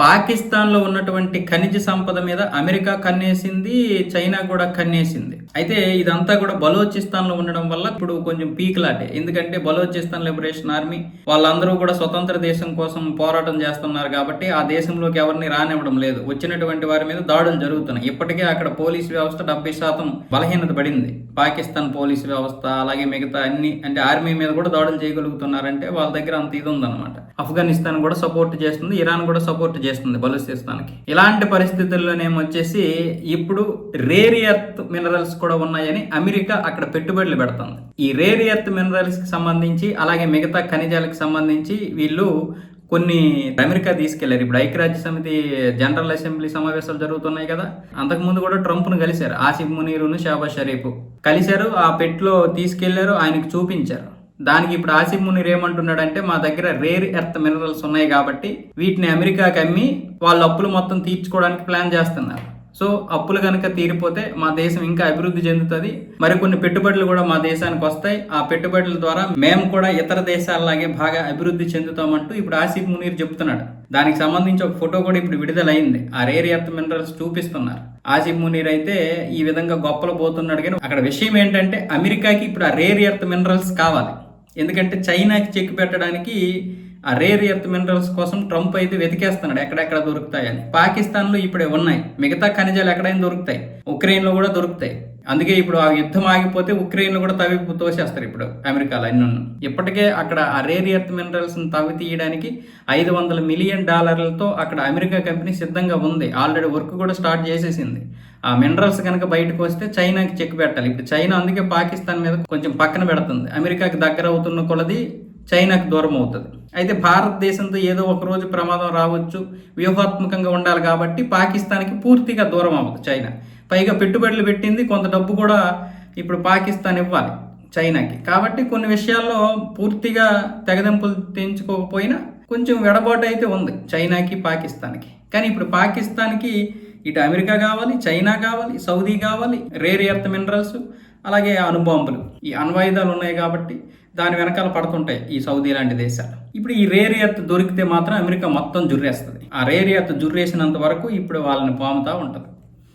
పాకిస్తాన్‌లో ఉన్నటువంటి ఖనిజ సంపద మీద అమెరికా కన్నేసింది. చైనా కూడా కన్నేసింది. అయితే ఇదంతా కూడా బలోచిస్తాన్‌లో ఉండడం వల్ల ఇప్పుడు కొంచెం పీకులాటే. ఎందుకంటే బలోచిస్తాన్ లిబరేషన్ ఆర్మీ వాళ్ళందరూ కూడా స్వతంత్ర దేశం కోసం పోరాటం చేస్తున్నారు కాబట్టి ఆ దేశంలోకి ఎవరిని రానివ్వడం లేదు. వచ్చినటువంటి వారి మీద దాడులు జరుగుతున్నాయి. ఇప్పటికే అక్కడ పోలీస్ వ్యవస్థ 70% బలహీనత పడింది. పాకిస్తాన్ పోలీస్ వ్యవస్థ అలాగే మిగతా అన్ని అంటే ఆర్మీ మీద కూడా దాడులు చేయగలుగుతున్నారంటే వాళ్ళ దగ్గర అంత ఇది ఉందన్నమాట. ఆఫ్ఘనిస్తాన్ కూడా సపోర్ట్ చేస్తుంది, ఇరాన్ కూడా సపోర్ట్ చేస్తుంది బలూచిస్తాన్కి. ఇలాంటి పరిస్థితుల్లోనేమొచ్చేసి ఇప్పుడు రేర్ ఎర్త్ మినరల్స్ కూడా ఉన్నాయని అమెరికా అక్కడ పెట్టుబడులు పెడుతుంది. ఈ రేర్ ఎర్త్ మినరల్స్ కి సంబంధించి అలాగే మిగతా ఖనిజాలకు సంబంధించి వీళ్ళు కొన్ని అమెరికా తీసుకెళ్లారు. ఇప్పుడు ఐక్యరాజ్య సమితి జనరల్ అసెంబ్లీ సమావేశాలు జరుగుతున్నాయి కదా, అంతకుముందు కూడా ట్రంప్ను కలిశారు. ఆసిఫ్ మునీరును షాబాజ్ షరీఫ్ కలిశారు. ఆ పెట్లో తీసుకెళ్లారు, ఆయనకు చూపించారు. దానికి ఇప్పుడు ఆసిఫ్ మునీర్ ఏమంటున్నాడంటే మా దగ్గర రేర్ ఎర్త్ మినరల్స్ ఉన్నాయి కాబట్టి వీటిని అమెరికాకి అమ్మి వాళ్ళ అప్పులు మొత్తం తీర్చుకోవడానికి ప్లాన్ చేస్తున్నారు. సో అప్పులు కనుక తీరిపోతే మా దేశం ఇంకా అభివృద్ధి చెందుతుంది, మరికొన్ని పెట్టుబడులు కూడా మా దేశానికి వస్తాయి. ఆ పెట్టుబడుల ద్వారా మేము కూడా ఇతర దేశాలలాగే బాగా అభివృద్ధి చెందుతామంటూ ఇప్పుడు ఆసిఫ్ మునీర్ చెప్తున్నాడు. దానికి సంబంధించి ఒక ఫోటో కూడా ఇప్పుడు విడుదలైంది. ఆ రేర్ ఎర్త్ మినరల్స్ చూపిస్తున్నారు. ఆసిఫ్ మునీర్ అయితే ఈ విధంగా గొప్పలు పోతున్నాడు. కానీ అక్కడ విషయం ఏంటంటే అమెరికాకి ఇప్పుడు ఆ రేర్ ఎర్త్ మినరల్స్ కావాలి. ఎందుకంటే చైనాకి చెక్ పెట్టడానికి ఆ రేర్ ఎర్త్ మినరల్స్ కోసం ట్రంప్ అయితే వెతికేస్తున్నాడు ఎక్కడెక్కడ దొరుకుతాయని. పాకిస్తాన్లో ఇప్పుడే ఉన్నాయి, మిగతా ఖనిజాలు ఎక్కడైనా దొరుకుతాయి, ఉక్రెయిన్లో కూడా దొరుకుతాయి. అందుకే ఇప్పుడు ఆ యుద్ధం ఆగిపోతే ఉక్రెయిన్లో కూడా తవ్వి తోసేస్తారు ఇప్పుడు అమెరికాలో అన్ని. ఇప్పటికే అక్కడ ఆ రేర్ ఎర్త్ మినరల్స్ని తవ్వి తీయడానికి $500 మిలియన్ అక్కడ అమెరికా కంపెనీ సిద్ధంగా ఉంది. ఆల్రెడీ వర్క్ కూడా స్టార్ట్ చేసేసింది. ఆ మినరల్స్ కనుక బయటకు వస్తే చైనాకి చెక్ పెట్టాలి. ఇప్పుడు చైనా అందుకే పాకిస్తాన్ మీద కొంచెం పక్కన పెడుతుంది. అమెరికాకి దగ్గర అవుతున్న కొలది చైనాకి దూరం అవుతుంది. అయితే భారతదేశంతో ఏదో ఒక రోజు ప్రమాదం రావచ్చు, వ్యూహాత్మకంగా ఉండాలి కాబట్టి పాకిస్తాన్కి పూర్తిగా దూరం అవ్వదు చైనా. పైగా పెట్టుబడులు పెట్టింది, కొంత డబ్బు కూడా ఇప్పుడు పాకిస్తాన్ ఇవ్వాలి చైనాకి. కాబట్టి కొన్ని విషయాల్లో పూర్తిగా తెగదెంపులు తెంచుకోకపోయినా కొంచెం వెడబాటు అయితే ఉంది చైనాకి పాకిస్తాన్కి. కానీ ఇప్పుడు పాకిస్తాన్కి ఇటు అమెరికా కావాలి, చైనా కావాలి, సౌదీ కావాలి, రేర్ ఎర్త్ మినరల్స్ అలాగే అణుబాంబులు, ఈ అణ్వాయుధాలు ఉన్నాయి కాబట్టి దాని వెనకాల పడుతుంటాయి ఈ సౌదీ లాంటి దేశాలు. ఇప్పుడు ఈ రేర్ ఎర్త్ దొరికితే మాత్రం అమెరికా మొత్తం జుర్రేస్తుంది. ఆ రేర్ ఎర్త్ జుర్రేసినంత వరకు ఇప్పుడు వాళ్ళని పాముతా ఉంటుంది.